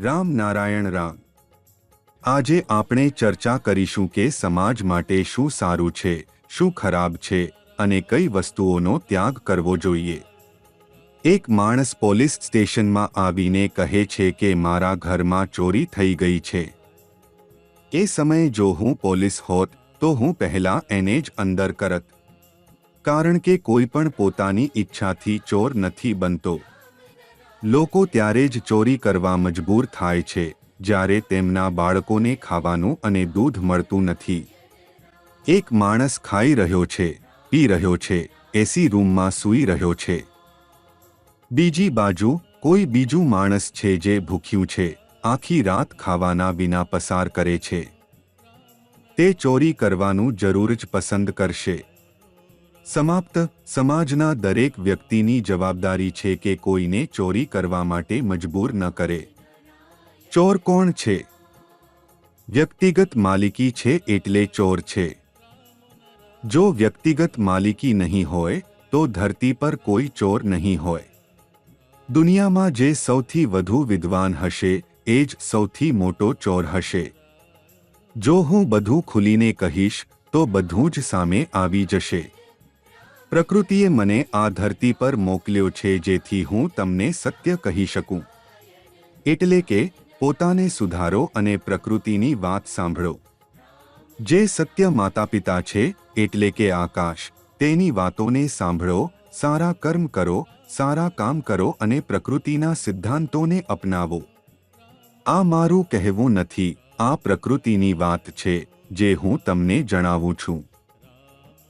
રામ નારાયણ રામ। આજે આપણે ચર્ચા કરીશું કે સમાજ માટે શું સારું છે, શું ખરાબ છે અને કઈ વસ્તુઓનો ત્યાગ કરવો જોઈએ। એક માણસ પોલીસ સ્ટેશનમાં આવીને કહે છે કે મારા ઘરમાં ચોરી થઈ ગઈ છે। એ સમયે જો હું પોલીસ હોત તો હું પહેલા એને જ અંદર કરત, કારણ કે કોઈ પણ પોતાની ઈચ્છાથી ચોર નથી બનતો। લોકો ત્યારે જ ચોરી કરવા મજબૂર થાય છે જ્યારે તેમના બાળકોને ખાવાનું અને દૂધ મળતું નથી। એક માણસ ખાઈ રહ્યો છે, પી રહ્યો છે, એસી રૂમમાં સૂઈ રહ્યો છે। બીજી બાજુ કોઈ બીજું માણસ છે જે ભૂખ્યું છે, આખી રાત ખાવાના વિના પસાર કરે છે। તે ચોરી કરવાનું જરૂર જ પસંદ કરશે। સમાપ્ત। સમાજના દરેક વ્યક્તિની જવાબદારી છે કે કોઈને ચોરી કરવા માટે મજબૂર ન કરે। ચોર કોણ છે? વ્યક્તિગત માલિકી છે એટલે ચોર છે। જો વ્યક્તિગત માલિકી નહીં હોય તો ધરતી પર કોઈ ચોર નહીં હોય। દુનિયામાં જે સૌથી વધુ વિદ્વાન હશે એ જ સૌથી મોટો ચોર હશે। જો હું બધું ખુલીને કહીશ તો બધું જ સામે આવી જશે। પ્રકૃતિએ મને આ ધરતી પર મોકલ્યો છે જેથી હું તમને સત્ય કહી શકું। એટલે કે પોતાને સુધારો અને પ્રકૃતિની વાત સાંભળો। જે સત્ય માતાપિતા છે એટલે કે આકાશ, તેની વાતોને સાંભળો, સારા કર્મ કરો, સારા કામ કરો અને પ્રકૃતિના સિદ્ધાંતોને અપનાવો। આ મારું કહેવું નથી, આ પ્રકૃતિની વાત છે જે હું તમને જણાવું છું।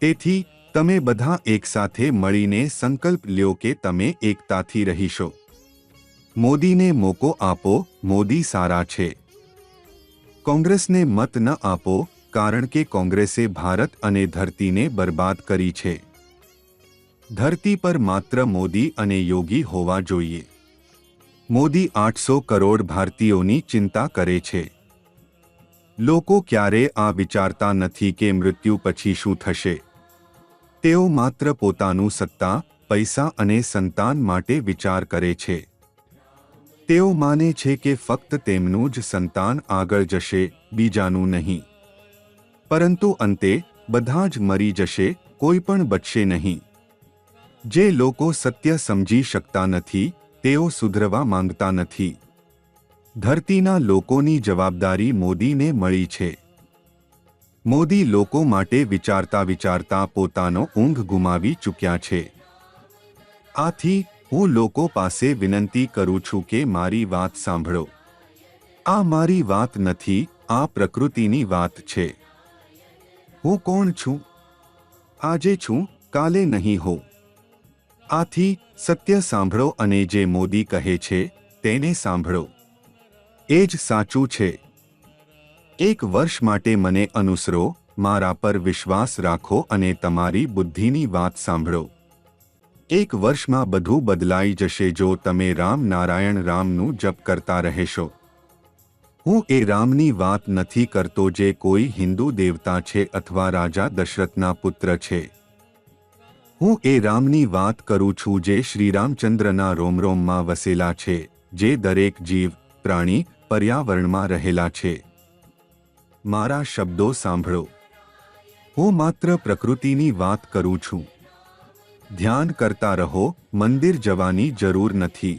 તેથી તમે બધા એકસાથે મળીને સંકલ્પ લ્યો કે તમે એકતાથી રહીશો। મોદીને મોકો આપો, મોદી સારા છે। કોંગ્રેસને મત ન આપો, કારણ કે કોંગ્રેસે ભારત અને ધરતીને બરબાદ કરી છે। ધરતી પર માત્ર મોદી અને યોગી હોવા જોઈએ। મોદી 800 કરોડ ભારતીયોની ચિંતા કરે છે। લોકો ક્યારે આ વિચારતા નથી કે મૃત્યુ પછી શું થશે। તેઓ માત્ર પોતાનું સત્તા, પૈસા અને સંતાન માટે વિચાર કરે છે। તેઓ માને છે કે ફક્ત તેમનું જ સંતાન આગળ જશે, બીજાનું નહીં। પરંતુ અંતે બધા જ મરી જશે, કોઈ પણ બચશે નહીં। જે લોકો સત્ય સમજી શકતા નથી તેઓ સુધરવા માંગતા નથી। ધરતીના લોકોની જવાબદારી મોદીને મળી છે। મોદી લોકો માટે વિચારતા વિચારતા પોતાનો ઊંઘ ગુમાવી ચૂક્યા છે। આથી હું લોકો પાસે વિનંતી કરું છું કે મારી વાત સાંભળો। આ મારી વાત નથી, આ પ્રકૃતિની વાત છે। હું કોણ છું? આજે છું, કાલે નહીં હોઉં। આથી સત્ય સાંભળો અને જે મોદી કહે છે તેને સાંભળો। એ જ સાચું છે। એક વર્ષ માટે મને અનુસરો, મારા પર વિશ્વાસ રાખો અને તમારી બુદ્ધિની વાત સાંભળો। એક વર્ષમાં બધું બદલાઈ જશે જો તમે રામ નારાયણ રામનું જપ કરતા રહેશો। હું એ રામની વાત નથી કરતો જે કોઈ હિન્દુ દેવતા છે અથવા રાજા દશરથના પુત્ર છે। હું એ રામની વાત કરું છું જે શ્રીરામચંદ્રના રોમરોમમાં વસેલા છે, જે દરેક જીવ, પ્રાણી, પર્યાવરણમાં રહેલા છે। મારા શબ્દો સાંભળો। હું માત્ર પ્રકૃતિની વાત કરું છું। ધ્યાન કરતા રહો, મંદિર જવાની જરૂર નથી।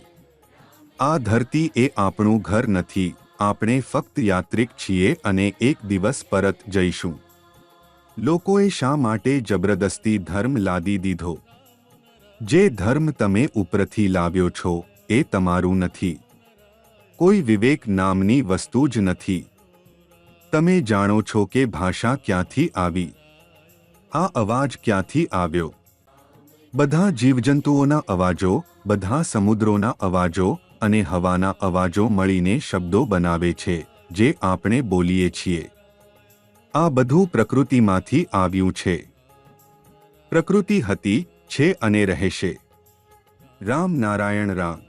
આ ધરતી એ આપણું ઘર નથી, આપણે ફક્ત યાત્રિક છીએ અને એક દિવસ પરત જઈશું। લોકોએ શા માટે જબરદસ્તી ધર્મ લાદી દીધો? જે ધર્મ તમે ઉપરથી લાવ્યો છો એ તમારું નથી। કોઈ વિવેક નામની વસ્તુ જ નથી। તમે જાણો છો કે ભાષા ક્યાંથી આવી? આ અવાજ ક્યાંથી આવ્યો? બધા જીવજંતુઓના અવાજો, બધા સમુદ્રોના અવાજો અને હવાના અવાજો મળીને શબ્દો બનાવે છે જે આપણે બોલીએ છીએ। આ બધું પ્રકૃતિમાંથી આવ્યું છે। પ્રકૃતિ હતી, છે અને રહેશે। રામ નારાયણ રામ।